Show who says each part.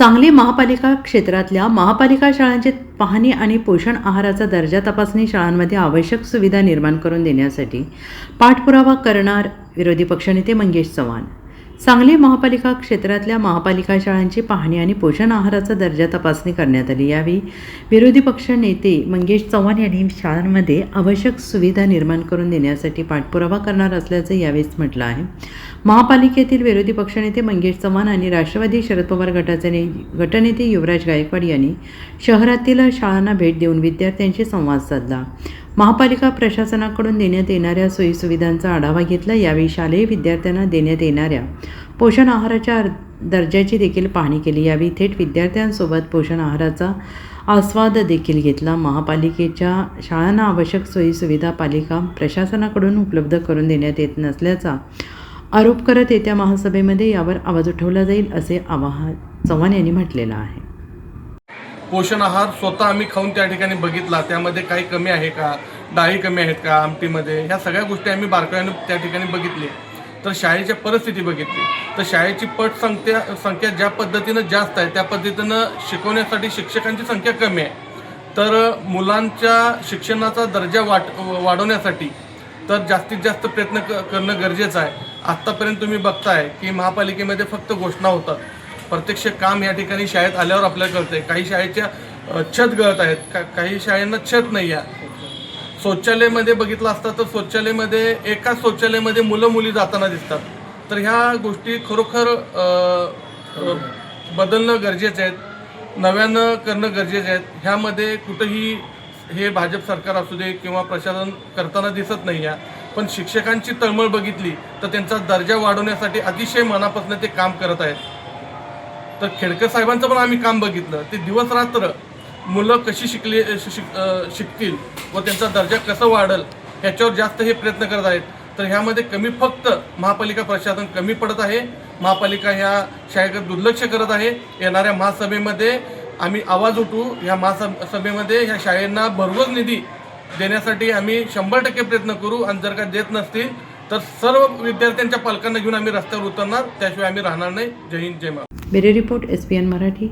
Speaker 1: सांगली महापालिका क्षेत्रातल्या महापालिका शाळांची पाहणी आणि पोषण आहाराचा दर्जा तपासणी शाळांमध्ये आवश्यक सुविधा निर्माण करून देण्यासाठी पाठपुरावा करणार विरोधी पक्षनेते मंगेश चव्हाण। सांगली महापालिका क्षेत्रातल्या महापालिका शाळांची पाहणी आणि पोषण आहाराचा दर्जा तपासणी करण्यात आली। यावेळी विरोधी पक्ष नेते मंगेश चव्हाण यांनी शाळांमध्ये आवश्यक सुविधा निर्माण करून देण्यासाठी पाठपुरावा करणार असल्याचं यावेळी म्हटलं आहे। महापालिकेतील विरोधी पक्षनेते मंगेश चव्हाण आणि राष्ट्रवादी शरद पवार गटाचे गटनेते युवराज गायकवाड यांनी शहरातील शाळांना भेट देऊन विद्यार्थ्यांशी संवाद साधला। महापालिका प्रशासनाकडून देण्यात येणाऱ्या सोयीसुविधांचा आढावा घेतला। यावेळी शालेय विद्यार्थ्यांना देण्यात येणाऱ्या पोषण आहाराच्या दर्जाची देखील पाहणी केली। यावेळी थेट विद्यार्थ्यांसोबत पोषण आहाराचा आस्वाद देखील घेतला। महापालिकेच्या शाळांना आवश्यक सोयीसुविधा पालिका प्रशासनाकडून उपलब्ध करून देण्यात येत नसल्याचा आरोप करत येत्या महासभेमध्ये यावर आवाज उठवला जाईल असे आवाहन चव्हाण यांनी म्हटलेलं आहे।
Speaker 2: पोषण आहार स्वतः आम्ही खाऊन त्या ठिकाणी बघितला, त्यामध्ये काही कमी आहे का, डाळी कमी आहेत का आमटीमध्ये, ह्या सगळ्या गोष्टी आम्ही बारकाईने त्या ठिकाणी बघितली। तर शाळेची परिस्थिती बघितली तर शाळेची पट संख्या ज्या पद्धतीनं जास्त आहे त्या पद्धतीनं शिकवण्यासाठी शिक्षकांची संख्या कमी आहे। तर मुलांच्या शिक्षणाचा दर्जा वाढवण्यासाठी तर जास्तीत जास्त प्रयत्न करणं गरजेचं आहे। आत्तापर्यंत तुम्ही बघताय की महापालिकेमध्ये फक्त घोषणा होतात, प्रत्यक्ष काम या ठिकाणी शाळेत आल्यावर आपल्याला कळतंय। काही शाळेच्या छत गळत आहेत, काही शाळांना छत नाही आहे। शौचालयामध्ये बघितलं असतं तर शौचालयामध्ये एकाच शौचालयामध्ये मुलं मुली जाताना दिसतात। तर ह्या गोष्टी खरोखर बदलणं गरजेचं आहे, नव्यानं करणं गरजेचं आहे। ह्यामध्ये कुठंही हे भाजप सरकार असू दे किंवा प्रशासन करताना दिसत नाही आहे। पण शिक्षकांची तळमळ बघितली तर त्यांचा दर्जा वाढवण्यासाठी अतिशय मनापासून ते काम करत आहेत। तर खेडकर साहेबांचं पण आम्ही काम बघितलं, ते दिवस रात्र मुलं कशी शिकतील व त्यांचा दर्जा कसं वाढेल ह्याच्यावर जास्त हे प्रयत्न करत आहेत। तर ह्यामध्ये कमी फक्त महापालिका प्रशासन कमी पडत आहे। महापालिका ह्या शाळेकडे दुर्लक्ष करत आहे। येणाऱ्या महासभेमध्ये आम्ही आवाज उठवू, ह्या महासभेमध्ये ह्या शाळेंना भरघोस निधी देण्यासाठी आम्ही 100% प्रयत्न करू आणि जर का देत नसतील तर सर्व विद्यार्थ्यांच्या पालकांना घेऊन आम्ही रस्त्यावर उतरणार, त्याशिवाय आम्ही राहणार नाही। Jai Hind, Jai Maharashtra.
Speaker 1: Bureau report SPN Marathi.